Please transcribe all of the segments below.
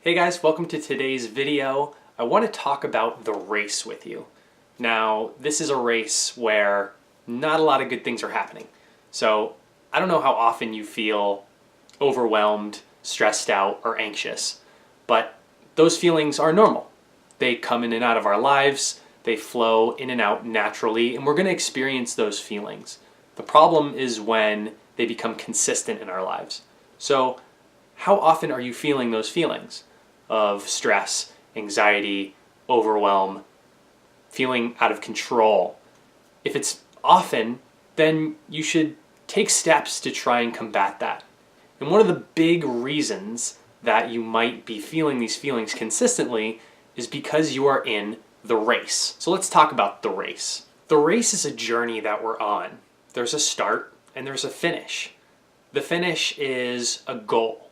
Hey guys, welcome to today's video. I want to talk about the race with you. Now, this is a race where not a lot of good things are happening. So, I don't know how often you feel overwhelmed, stressed out, or anxious, but those feelings are normal. They come in and out of our lives, they flow in and out naturally, and we're going to experience those feelings. The problem is when they become consistent in our lives. So, how often are you feeling those feelings of stress, anxiety, overwhelm, feeling out of control? If it's often, then you should take steps to try and combat that. And one of the big reasons that you might be feeling these feelings consistently is because you are in the race. So let's talk about the race. The race is a journey that we're on. There's a start and there's a finish. The finish is a goal,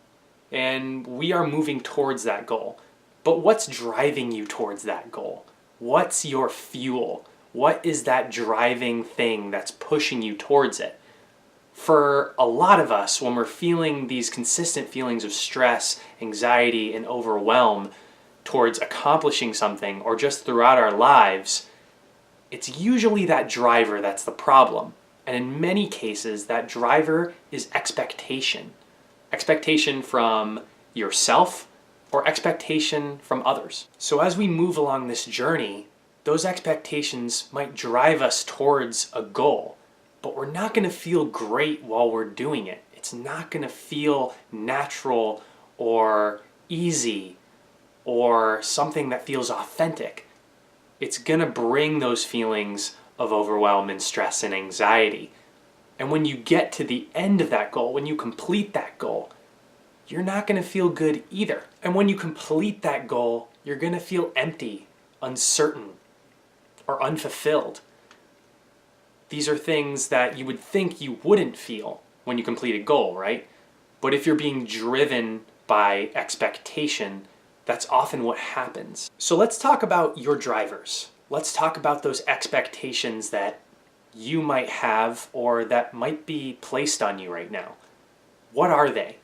and we are moving towards that goal. But what's driving you towards that goal? What's your fuel? What is that driving thing that's pushing you towards it? For a lot of us, when we're feeling these consistent feelings of stress, anxiety, and overwhelm towards accomplishing something or just throughout our lives, it's usually that driver that's the problem. And in many cases, that driver is expectation. Expectation from yourself or expectation from others. So as we move along this journey, those expectations might drive us towards a goal, but we're not going to feel great while we're doing it. It's not going to feel natural or easy or something that feels authentic. It's going to bring those feelings of overwhelm and stress and anxiety. And when you get to the end of that goal, when you complete that goal, you're not going to feel good either. And when you complete that goal, you're going to feel empty, uncertain, or unfulfilled. These are things that you would think you wouldn't feel when you complete a goal, right? But if you're being driven by expectation, that's often what happens. So let's talk about your drivers. Let's talk about those expectations that you might have or that might be placed on you right now. What are they?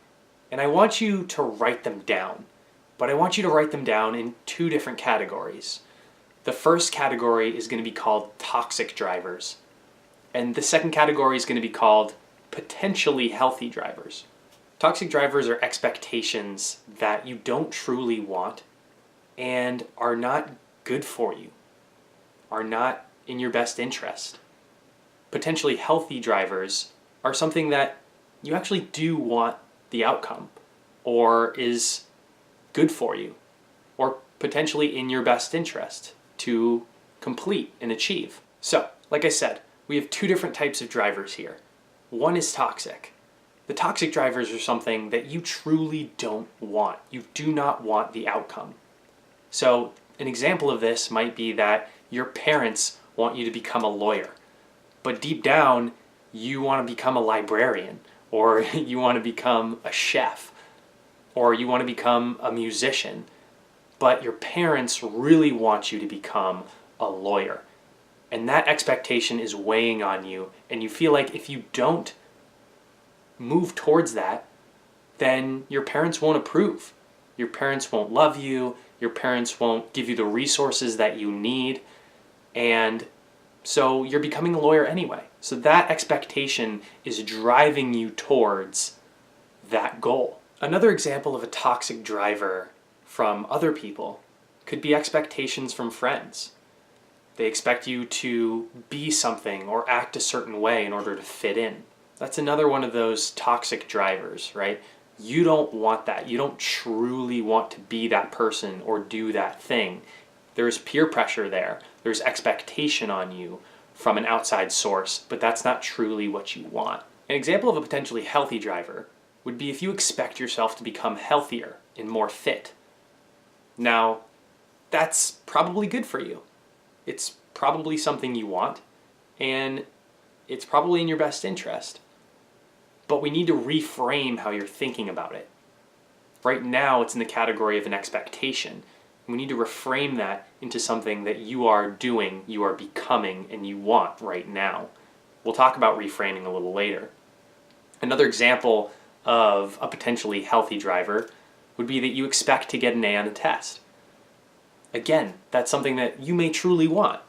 And I want you to write them down. But I want you to write them down in two different categories. The first category is going to be called toxic drivers. And the second category is going to be called potentially healthy drivers. Toxic drivers are expectations that you don't truly want and are not good for you, are not in your best interest. Potentially healthy drivers are something that you actually do want the outcome, or is good for you, or potentially in your best interest to complete and achieve. So, like I said, we have two different types of drivers here. One is toxic. The toxic drivers are something that you truly don't want. You do not want the outcome. So, an example of this might be that your parents want you to become a lawyer, but deep down, you want to become a librarian, or you want to become a chef, or you want to become a musician, but your parents really want you to become a lawyer. And that expectation is weighing on you, and you feel like if you don't move towards that, then your parents won't approve. Your parents won't love you, your parents won't give you the resources that you need, and so you're becoming a lawyer anyway. So that expectation is driving you towards that goal. Another example of a toxic driver from other people could be expectations from friends. They expect you to be something or act a certain way in order to fit in. That's another one of those toxic drivers, right? You don't want that. You don't truly want to be that person or do that thing. There's peer pressure there. There's expectation on you from an outside source, but that's not truly what you want. An example of a potentially healthy driver would be if you expect yourself to become healthier and more fit. Now, that's probably good for you. It's probably something you want, and it's probably in your best interest. But we need to reframe how you're thinking about it. Right now, it's in the category of an expectation. We need to reframe that into something that you are doing, you are becoming, and you want right now. We'll talk about reframing a little later. Another example of a potentially healthy driver would be that you expect to get an A on a test. Again, that's something that you may truly want.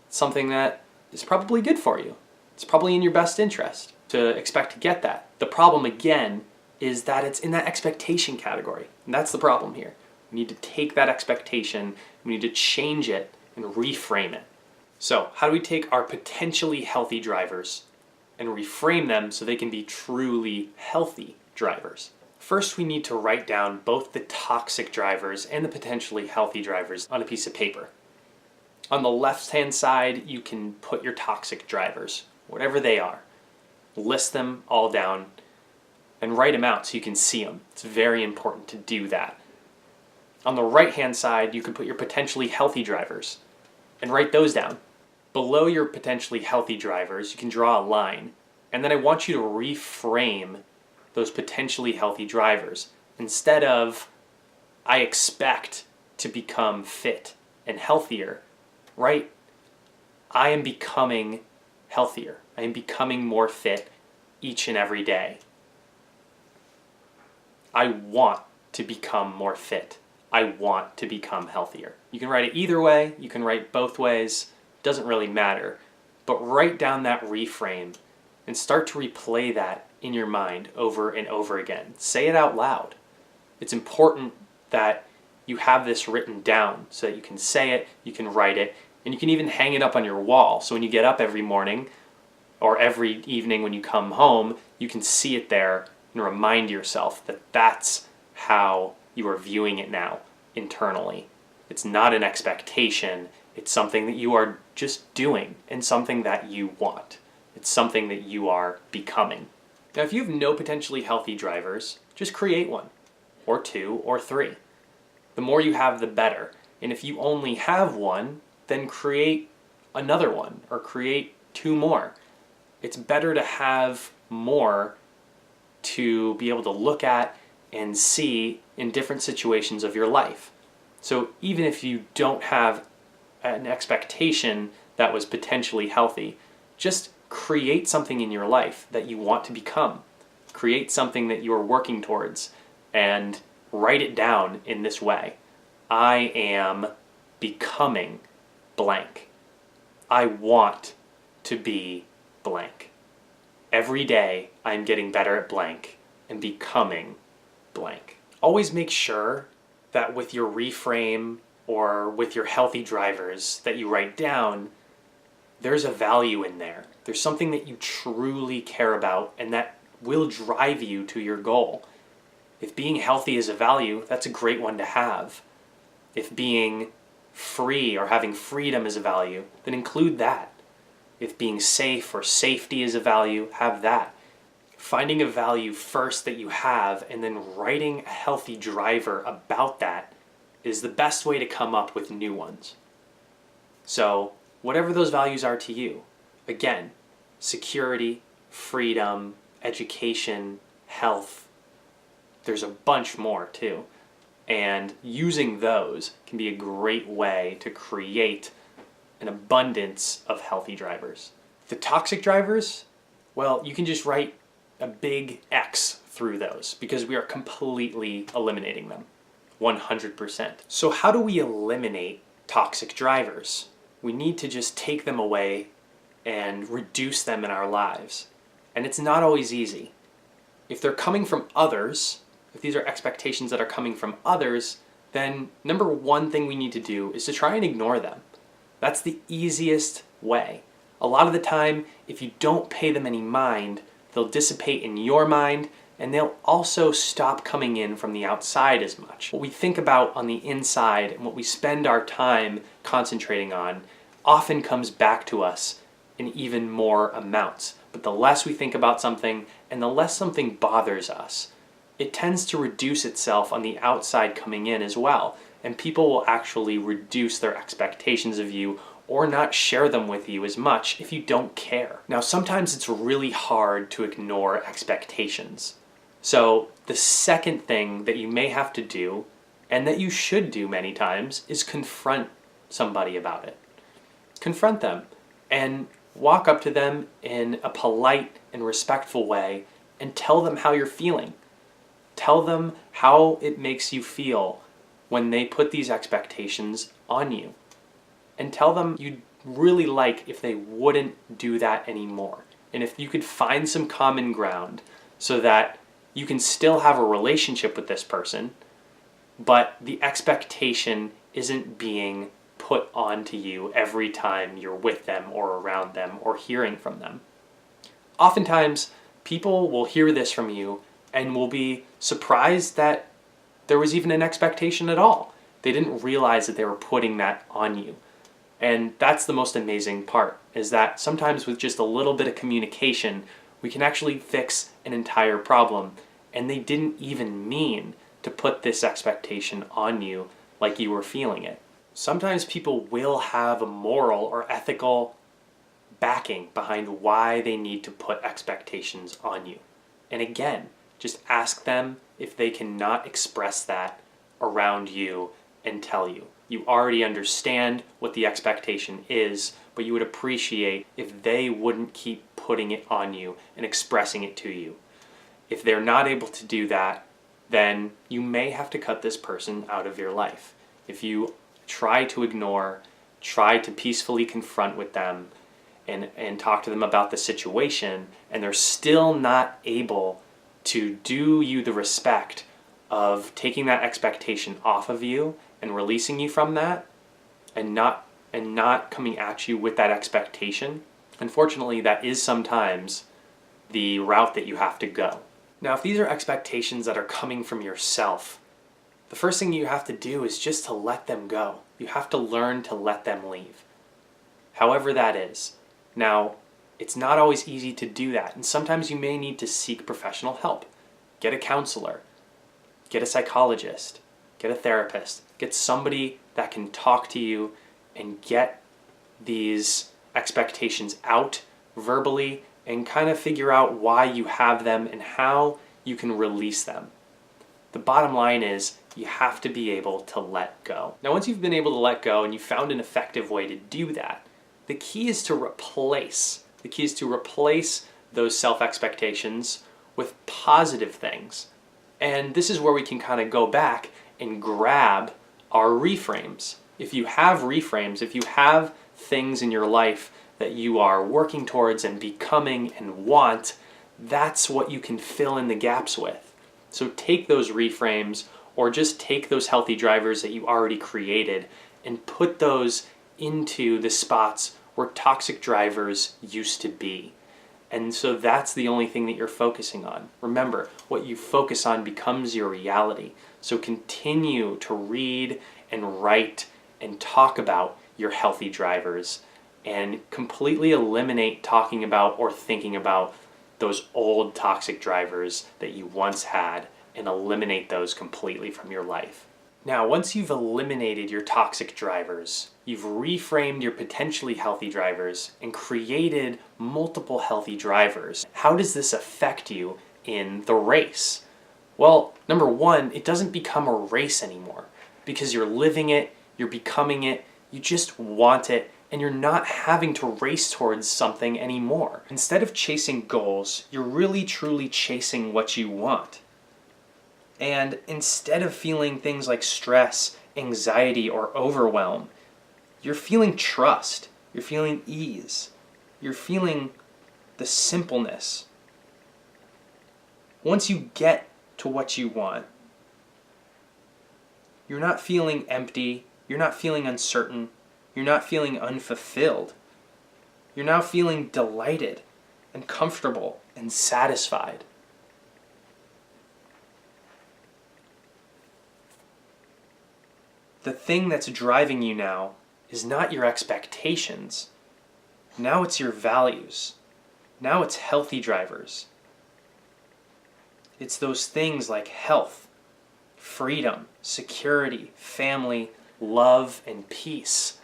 Something that is probably good for you. It's probably in your best interest to expect to get that. The problem, again, is that it's in that expectation category. And that's the problem here. We need to take that expectation, we need to change it and reframe it. So, how do we take our potentially healthy drivers and reframe them so they can be truly healthy drivers? First, we need to write down both the toxic drivers and the potentially healthy drivers on a piece of paper. On the left-hand side, you can put your toxic drivers, whatever they are. List them all down and write them out so you can see them. It's very important to do that. On the right-hand side, you can put your potentially healthy drivers and write those down. Below your potentially healthy drivers, you can draw a line, and then I want you to reframe those potentially healthy drivers. Instead of, I expect to become fit and healthier, right? I am becoming healthier. I am becoming more fit each and every day. I want to become more fit. I want to become healthier. You can write it either way. You can write both ways. Doesn't really matter. But write down that reframe and start to replay that in your mind over and over again. Say it out loud. It's important that you have this written down so that you can say it, you can write it, and you can even hang it up on your wall. So when you get up every morning or every evening when you come home, you can see it there and remind yourself that that's how you are viewing it now internally. It's not an expectation. It's something that you are just doing and something that you want. It's something that you are becoming. Now, if you have no potentially healthy drivers, just create one, or two, or three. The more you have, the better. And if you only have one, then create another one, or create two more. It's better to have more to be able to look at and see in different situations of your life. So even if you don't have an expectation that was potentially healthy, just create something in your life that you want to become. Create something that you're working towards and write it down in this way. I am becoming blank. I want to be blank. Every day I'm getting better at blank and becoming blank. Always make sure that with your reframe or with your healthy drivers that you write down, there's a value in there. There's something that you truly care about and that will drive you to your goal. If being healthy is a value, that's a great one to have. If being free or having freedom is a value, then include that. If being safe or safety is a value, have that. Finding a value first that you have and then writing a healthy driver about that is the best way to come up with new ones. So, whatever those values are to you, again, security, freedom, education, health, there's a bunch more too. And using those can be a great way to create an abundance of healthy drivers. The toxic drivers, well, you can just write a big X through those because we are completely eliminating them, 100%. So how do we eliminate toxic drivers? We need to just take them away and reduce them in our lives. And it's not always easy. If they're coming from others, if these are expectations that are coming from others, then number one thing we need to do is to try and ignore them. That's the easiest way. A lot of the time, if you don't pay them any mind, they'll dissipate in your mind, and they'll also stop coming in from the outside as much. What we think about on the inside and what we spend our time concentrating on often comes back to us in even more amounts. But the less we think about something and the less something bothers us, it tends to reduce itself on the outside coming in as well. And people will actually reduce their expectations of you or not share them with you as much if you don't care. Now, sometimes it's really hard to ignore expectations. So the second thing that you may have to do, and that you should do many times, is confront somebody about it. Confront them and walk up to them in a polite and respectful way and tell them how you're feeling. Tell them how it makes you feel when they put these expectations on you. And tell them you'd really like if they wouldn't do that anymore. And if you could find some common ground so that you can still have a relationship with this person, but the expectation isn't being put onto you every time you're with them or around them or hearing from them. Oftentimes, people will hear this from you and will be surprised that there was even an expectation at all. They didn't realize that they were putting that on you. And that's the most amazing part, is that sometimes with just a little bit of communication, we can actually fix an entire problem. And they didn't even mean to put this expectation on you like you were feeling it. Sometimes people will have a moral or ethical backing behind why they need to put expectations on you. And again, just ask them if they cannot express that around you and tell you. You already understand what the expectation is, but you would appreciate if they wouldn't keep putting it on you and expressing it to you. If they're not able to do that, then you may have to cut this person out of your life. If you try to ignore, try to peacefully confront with them and talk to them about the situation, and they're still not able to do you the respect of taking that expectation off of you and releasing you from that, and not coming at you with that expectation, unfortunately, that is sometimes the route that you have to go. Now, if these are expectations that are coming from yourself, the first thing you have to do is just to let them go. You have to learn to let them leave. However that is. Now, it's not always easy to do that, and sometimes you may need to seek professional help. Get a counselor, get a psychologist, get a therapist, get somebody that can talk to you and get these expectations out verbally and kind of figure out why you have them and how you can release them. The bottom line is you have to be able to let go. Now, once you've been able to let go and you found an effective way to do that, the key is to replace. The key is to replace those self-expectations with positive things. And this is where we can kind of go back and grab our reframes. If you have reframes, if you have things in your life that you are working towards and becoming and want, that's what you can fill in the gaps with. So take those reframes, or just take those healthy drivers that you already created and put those into the spots where toxic drivers used to be. And so that's the only thing that you're focusing on. Remember, what you focus on becomes your reality. So continue to read and write and talk about your healthy drivers, and completely eliminate talking about or thinking about those old toxic drivers that you once had, and eliminate those completely from your life. Now, once you've eliminated your toxic drivers, you've reframed your potentially healthy drivers and created multiple healthy drivers. How does this affect you in the race? Well, number one, it doesn't become a race anymore because you're living it, you're becoming it, you just want it, and you're not having to race towards something anymore. Instead of chasing goals, you're really truly chasing what you want. And instead of feeling things like stress, anxiety, or overwhelm, you're feeling trust, you're feeling ease, you're feeling the simpleness. Once you get to what you want, you're not feeling empty, you're not feeling uncertain, you're not feeling unfulfilled. You're now feeling delighted and comfortable and satisfied. The thing that's driving you now is not your expectations. Now it's your values. Now it's healthy drivers. It's those things like health, freedom, security, family, love, and peace.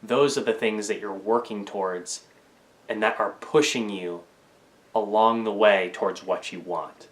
Those are the things that you're working towards and that are pushing you along the way towards what you want.